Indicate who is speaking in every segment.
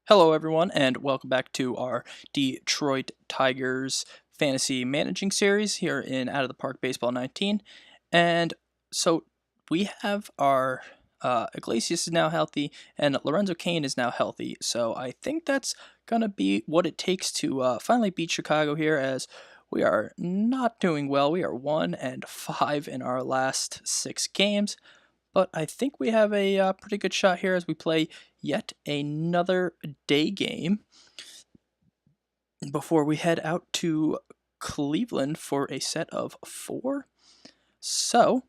Speaker 1: Hello, everyone, and welcome back to our Detroit Tigers fantasy managing series here in Out of the Park Baseball 19. And so we have our Iglesias is now healthy, and Lorenzo Cain is now healthy. So I think that's going to be what it takes to finally beat Chicago here, as we are not doing well. We are 1-5 in our last 6 games. But I think we have a pretty good shot here as we play yet another day game before we head out to Cleveland for a set of 4. So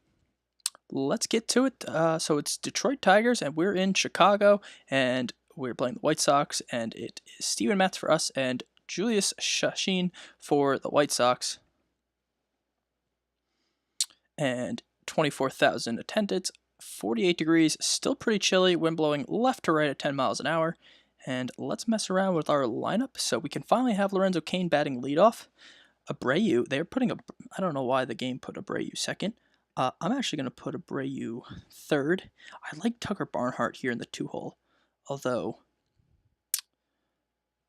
Speaker 1: let's get to it. So it's Detroit Tigers, and we're in Chicago, and we're playing the White Sox, and it is Steven Matz for us and Jhoulys Chacin for the White Sox. And 24,000 attendance. 48 degrees, still pretty chilly, wind blowing left to right at 10 miles an hour. And let's mess around with our lineup so we can finally have Lorenzo Cain batting leadoff. Abreu, they're putting I don't know why the game put Abreu second. I'm actually going to put Abreu third. I like Tucker Barnhart here in the 2-hole, although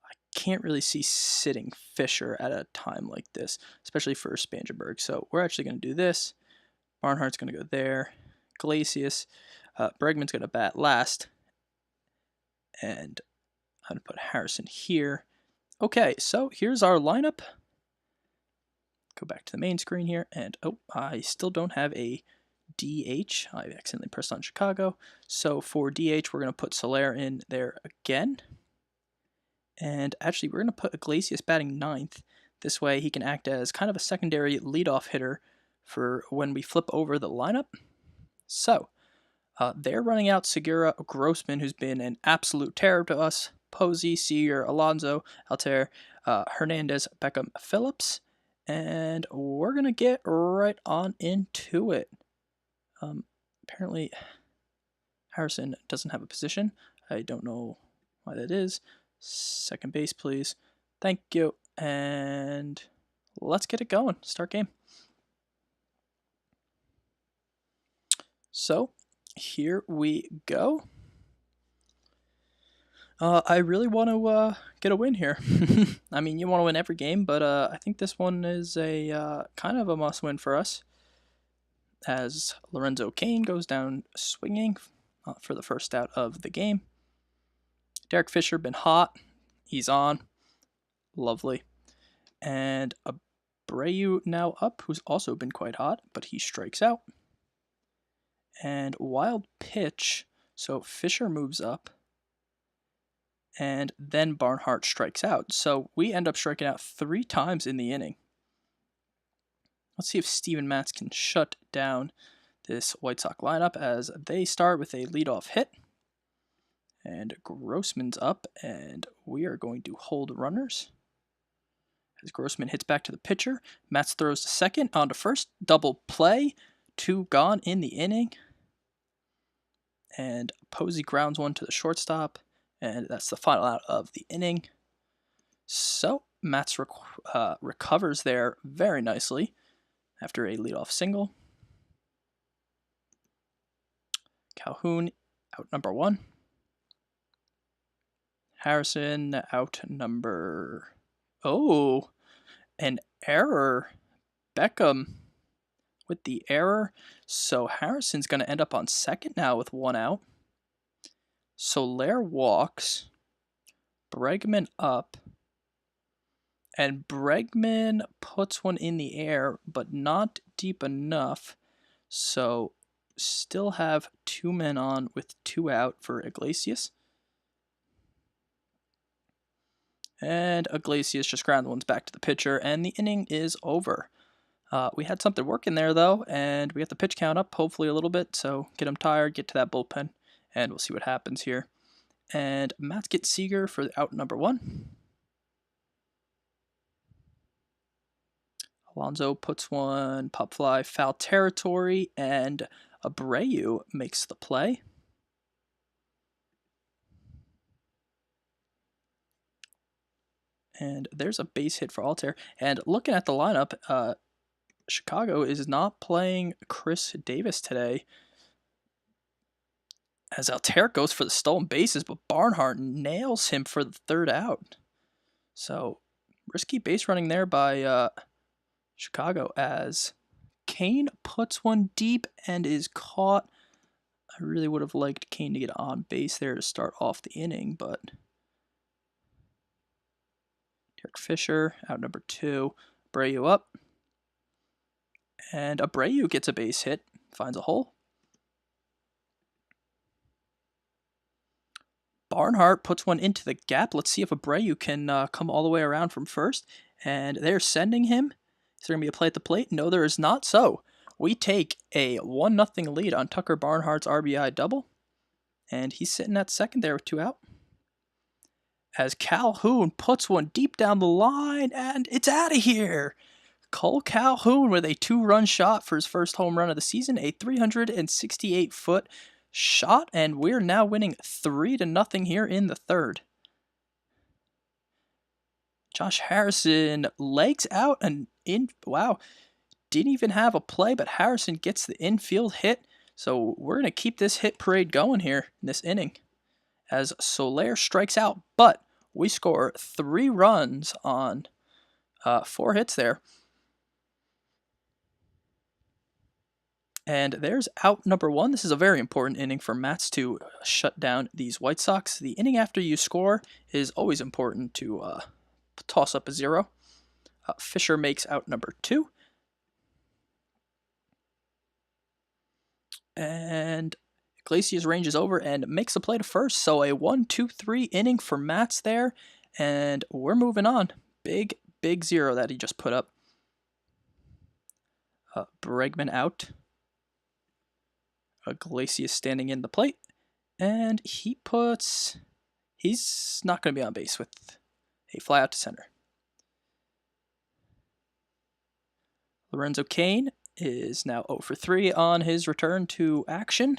Speaker 1: I can't really see sitting Fisher at a time like this, especially for Spangenberg. So we're actually going to do this. Barnhart's going to go there. Iglesias. Bregman's going to bat last. And I'm going to put Harrison here. Okay, so here's our lineup. Go back to the main screen here. And, I still don't have a DH. I accidentally pressed on Chicago. So for DH, we're going to put Soler in there again. And actually, we're going to put Iglesias batting 9th. This way, he can act as kind of a secondary leadoff hitter for when we flip over the lineup. So, they're running out Segura, Grossman, who's been an absolute terror to us, Posey, Seager, Alonso, Altair, Hernandez, Beckham, Phillips, and we're going to get right on into it. Apparently, Harrison doesn't have a position. I don't know why that is. Second base, please. Thank you, and let's get it going. Start game. So, here we go. I really want to get a win here. I mean, you want to win every game, but I think this one is a kind of a must-win for us, as Lorenzo Cain goes down swinging for the first out of the game. Derek Fisher been hot. He's on. Lovely. And Abreu now up, who's also been quite hot, but he strikes out. And wild pitch, so Fisher moves up, and then Barnhart strikes out. So we end up striking out 3 times in the inning. Let's see if Steven Matz can shut down this White Sox lineup as they start with a leadoff hit. And Grossman's up, and we are going to hold runners. As Grossman hits back to the pitcher, Matz throws to second, on to first, double play, 2 gone in the inning. And Posey grounds one to the shortstop, and that's the final out of the inning. So Matz recovers there very nicely after a leadoff single. Calhoun out number 1. Harrison out number... Oh, an error. Beckham with the error. So Harrison's going to end up on second now with 1 out. Soler walks. Bregman up. And Bregman puts one in the air, but not deep enough. So still have 2 men on with 2 out for Iglesias. And Iglesias just ground ones back to the pitcher, and the inning is over. We had something working there, though, and we got the pitch count up, hopefully a little bit, so get him tired, get to that bullpen, and we'll see what happens here. And Matz gets Seager for out number 1. Alonso puts one, pop fly, foul territory, and Abreu makes the play. And there's a base hit for Altair. And looking at the lineup, Chicago is not playing Chris Davis today. as Altair goes for the stolen bases, but Barnhart nails him for the third out. So risky base running there by Chicago as Kane puts one deep and is caught. I really would have liked Kane to get on base there to start off the inning, but Derek Fisher out number 2. Abreu up. And Abreu gets a base hit, finds a hole. Barnhart puts one into the gap. Let's see if Abreu can come all the way around from first. And they're sending him. Is there going to be a play at the plate? No, there is not. So we take a 1-0 lead on Tucker Barnhart's RBI double. And he's sitting at second there with 2 out. As Calhoun puts one deep down the line, and it's out of here. Cole Calhoun with a 2-run shot for his first home run of the season, a 368-foot shot, and we're now winning 3-0 here in the third. Josh Harrison legs out and in. Wow, didn't even have a play, but Harrison gets the infield hit. So we're going to keep this hit parade going here in this inning as Soler strikes out, but we score 3 runs on 4 hits there. And there's out number 1. This is a very important inning for Matz to shut down these White Sox. The inning after you score is always important to toss up a 0. Fisher makes out number 2. And Iglesias ranges over and makes a play to first. So a 1-2-3 inning for Matz there. And we're moving on. Big 0 that he just put up. Bregman out. Iglesias standing in the plate. And he's not going to be on base with a fly out to center. Lorenzo Cain is now 0 for 3 on his return to action.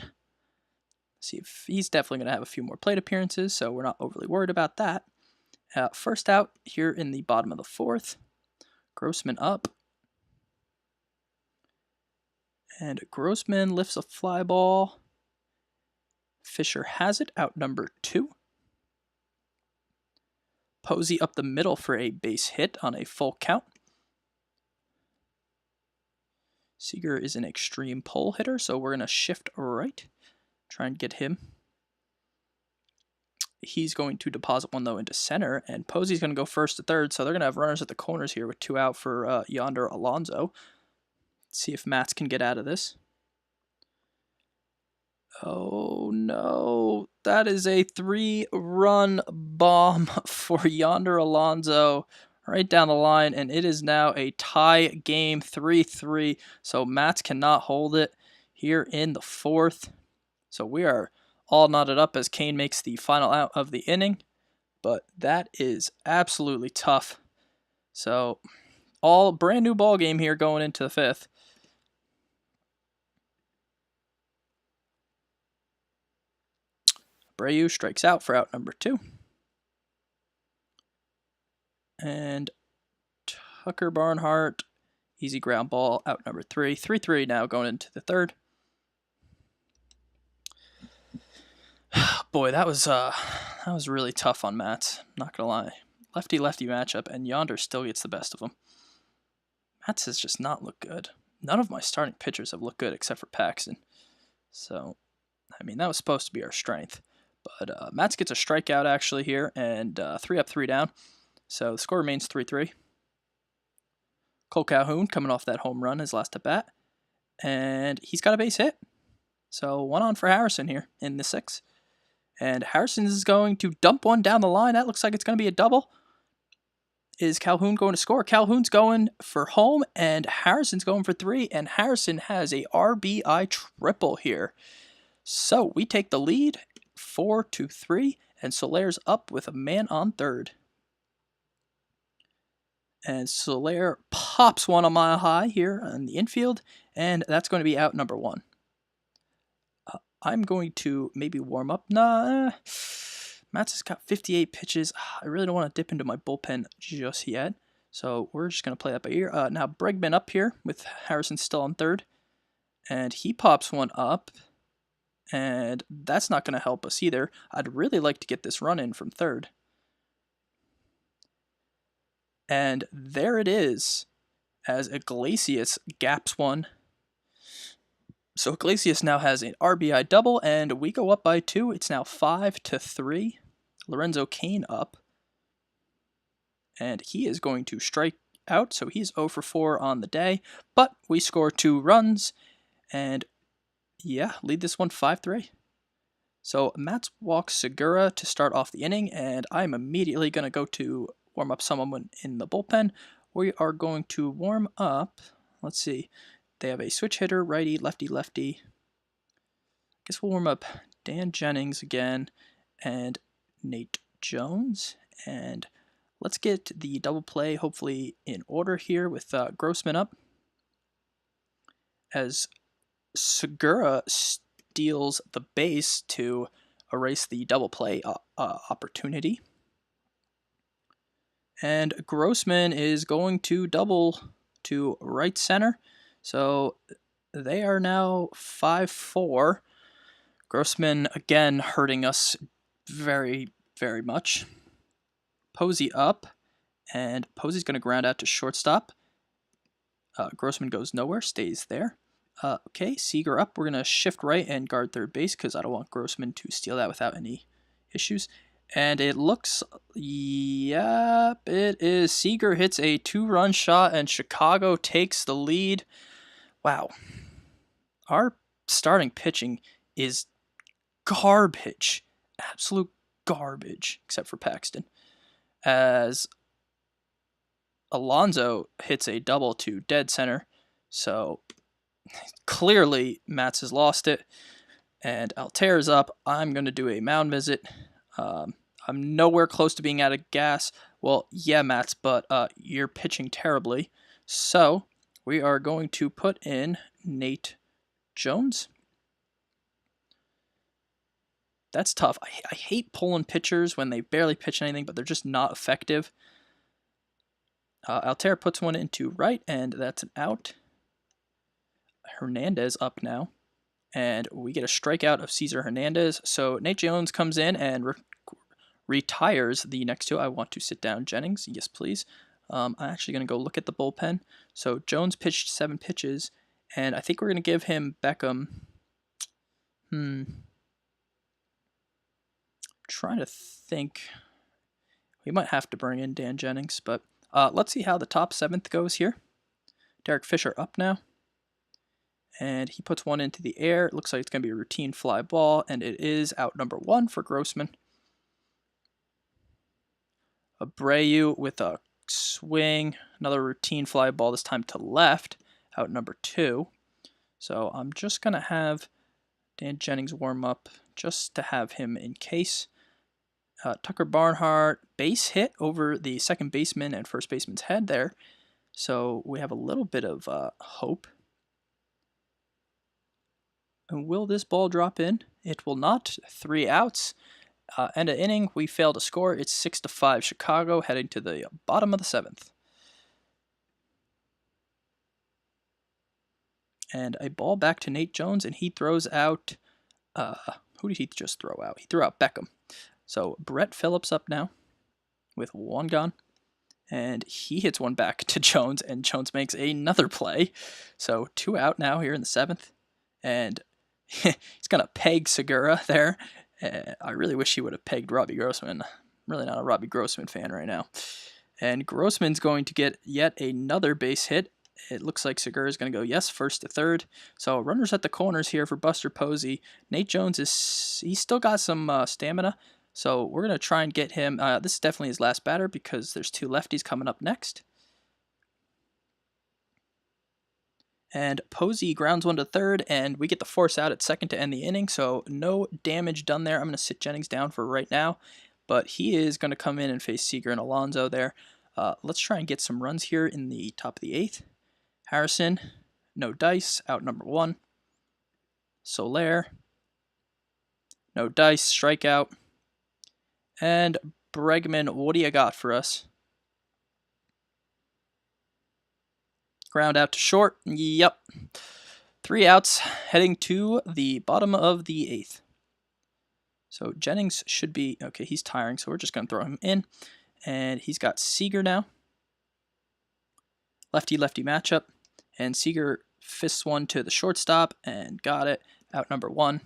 Speaker 1: See if he's definitely going to have a few more plate appearances, so we're not overly worried about that. First out here in the bottom of the 4th. Grossman up. And Grossman lifts a fly ball. Fisher has it, out number 2. Posey up the middle for a base hit on a full count. Seager is an extreme pull hitter, so we're going to shift right. Try and get him. He's going to deposit one, though, into center, and Posey's going to go first to third, so they're going to have runners at the corners here with 2 out for Yonder Alonso. See if Matz can get out of this. Oh, no. That is a 3-run bomb for Yonder Alonso right down the line, and it is now a tie game 3-3. So Matz cannot hold it here in the 4th. So we are all knotted up as Kane makes the final out of the inning. But that is absolutely tough. So all brand new ball game here going into the 5th. Abreu strikes out for out number 2. And Tucker Barnhart, easy ground ball, out number 3. 3-3 now going into the 3rd. Boy, that was really tough on Matz, not gonna lie. Lefty-lefty matchup, and Yonder still gets the best of him. Matz has just not looked good. None of my starting pitchers have looked good except for Paxton. So, I mean, that was supposed to be our strength. But Matz gets a strikeout actually here, and 3 up, 3 down. So the score remains 3-3. Cole Calhoun coming off that home run his last at bat. And he's got a base hit. So 1 on for Harrison here in the 6th. And Harrison is going to dump one down the line. That looks like it's going to be a double. Is Calhoun going to score? Calhoun's going for home, and Harrison's going for 3. And Harrison has a RBI triple here. So we take the lead 4-3, and Soler's up with a man on third. And Soler pops one a mile high here on the infield, and that's going to be out number 1. I'm going to maybe warm up. Nah, Matz has got 58 pitches. I really don't want to dip into my bullpen just yet, so we're just going to play that by ear. Now Bregman up here with Harrison still on third, and he pops one up. and that's not going to help us either. I'd really like to get this run in from third. And there it is, as Iglesias gaps one. So Iglesias now has an RBI double, and we go up by 2. It's now 5-3. Lorenzo Cain up. And he is going to strike out, so he's 0 for 4 on the day. But we score 2 runs, and yeah, lead this one 5-3. So Matz walks Segura to start off the inning, and I'm immediately going to go to warm up someone in the bullpen. We are going to warm up, let's see, they have a switch hitter, righty, lefty, lefty. I guess we'll warm up Dan Jennings again, and Nate Jones, and let's get the double play hopefully in order here with Grossman up, as Segura steals the base to erase the double play opportunity. And Grossman is going to double to right center. So they are now 5-4. Grossman again hurting us very, very much. Posey up, and Posey's going to ground out to shortstop. Grossman goes nowhere, stays there. Okay, Seager up. We're going to shift right and guard third base because I don't want Grossman to steal that without any issues. And it looks, yep, it is. Seager hits a 2-run shot and Chicago takes the lead. Wow. Our starting pitching is garbage. Absolute garbage, except for Paxton. As Alonso hits a double to dead center. So clearly Matz has lost it. And Altair's up. I'm going to do a mound visit. I'm nowhere close to being out of gas. Well, yeah, Matz, but you're pitching terribly. So we are going to put in Nate Jones. That's tough. I hate pulling pitchers when they barely pitch anything, but they're just not effective. Altair puts one into right, and that's an out. Hernandez up now. And we get a strikeout of Cesar Hernandez. So Nate Jones comes in and retires the next 2. I want to sit down Jennings. Yes, please. I'm actually going to go look at the bullpen. So Jones pitched 7 pitches, and I think we're going to give him Beckham. Trying to think. We might have to bring in Dan Jennings, but let's see how the top 7th goes here. Derek Fisher up now. And he puts one into the air. It looks like it's going to be a routine fly ball, and it is out number 1 for Grossman. Abreu with a swing, another routine fly ball, this time to left, out number 2. So I'm just going to have Dan Jennings warm up just to have him in case. Tucker Barnhart, base hit over the second baseman and first baseman's head there. So we have a little bit of hope. And will this ball drop in? It will not. 3 outs. End of inning, we fail to score. It's 6-5 Chicago, heading to the bottom of the 7th. And a ball back to Nate Jones, and he throws out... who did he just throw out? He threw out Beckham. So Brett Phillips up now with 1 gone. And he hits one back to Jones, and Jones makes another play. So 2 out now here in the 7th. And he's going to peg Segura there. I really wish he would have pegged Robbie Grossman. I'm really not a Robbie Grossman fan right now. And Grossman's going to get yet another base hit. It looks like Segura is going to go, yes, first to third. So runners at the corners here for Buster Posey. Nate Jones, he's still got some stamina. So we're going to try and get him. This is definitely his last batter because there's 2 lefties coming up next. And Posey grounds one to third, and we get the force out at second to end the inning, so no damage done there. I'm going to sit Jennings down for right now, but he is going to come in and face Seager and Alonso there. Let's try and get some runs here in the top of the 8th. Harrison, no dice, out number 1. Soler, no dice, strikeout. And Bregman, what do you got for us? Ground out to short. Yep. 3 outs, heading to the bottom of the 8th. So Jennings should be, okay, he's tiring, so we're just going to throw him in. And he's got Seager now. Lefty-lefty matchup. And Seager fists one to the shortstop and got it. Out number 1.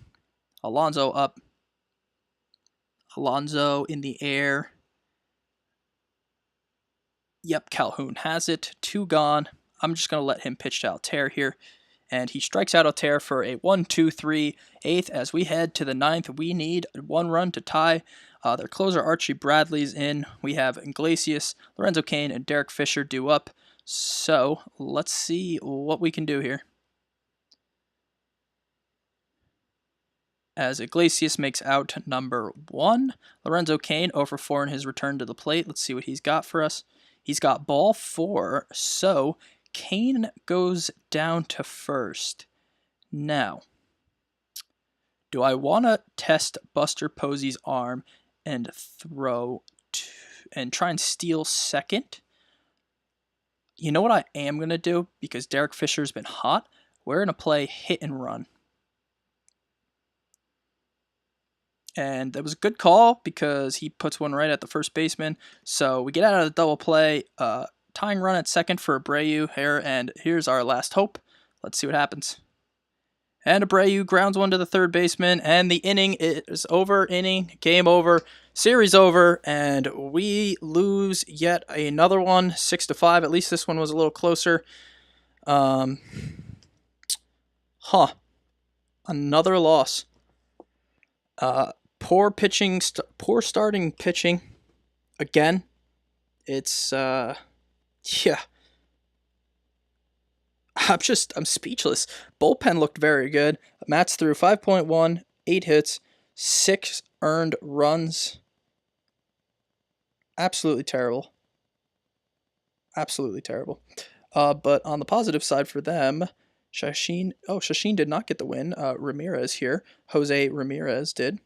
Speaker 1: Alonso up. Alonso in the air. Yep, Calhoun has it. 2 gone. I'm just going to let him pitch to Altair here. And he strikes out Altair for a 1-2-3 8th. As we head to the 9th, we need 1 run to tie. Their closer Archie Bradley's in. We have Iglesias, Lorenzo Cain, and Derek Fisher due up. So let's see what we can do here. As Iglesias makes out number 1. Lorenzo Cain 0 for 4 in his return to the plate. Let's see what he's got for us. He's got ball 4, so Cain goes down to first. Now, do I want to test Buster Posey's arm and throw and try and steal second? You know what I am going to do? Because Derek Fisher's been hot, we're going to play hit and run. And that was a good call because he puts one right at the first baseman. So we get out of the double play. Tying run at second for Abreu here. And here's our last hope. Let's see what happens. And Abreu grounds one to the third baseman. And the inning is over. Inning, game over, series over. And we lose yet another one, 6-5. At least this one was a little closer. Another loss. Poor pitching, poor starting pitching. Again, it's yeah. I'm speechless. Bullpen looked very good. Matz threw 5.1, 8 hits, 6 earned runs. Absolutely terrible. Absolutely terrible. But on the positive side for them, Chacin did not get the win. Ramirez here. Jose Ramirez did.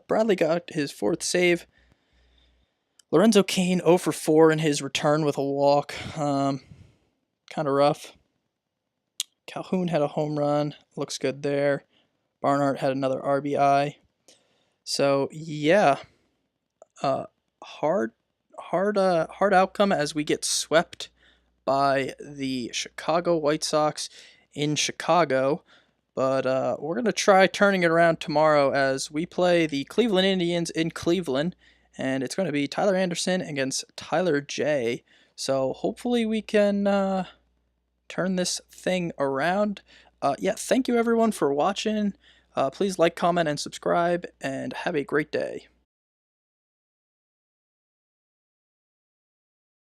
Speaker 1: Bradley got his 4th save. Lorenzo Cain 0 for 4 in his return with a walk. Kind of rough. Calhoun had a home run. Looks good there. Barnhart had another RBI. So, yeah. Hard outcome as we get swept by the Chicago White Sox in Chicago. But we're going to try turning it around tomorrow as we play the Cleveland Indians in Cleveland. And it's going to be Tyler Anderson against Tyler J. So hopefully we can turn this thing around. Yeah, thank you everyone for watching. Please like, comment, and subscribe. And have a great day.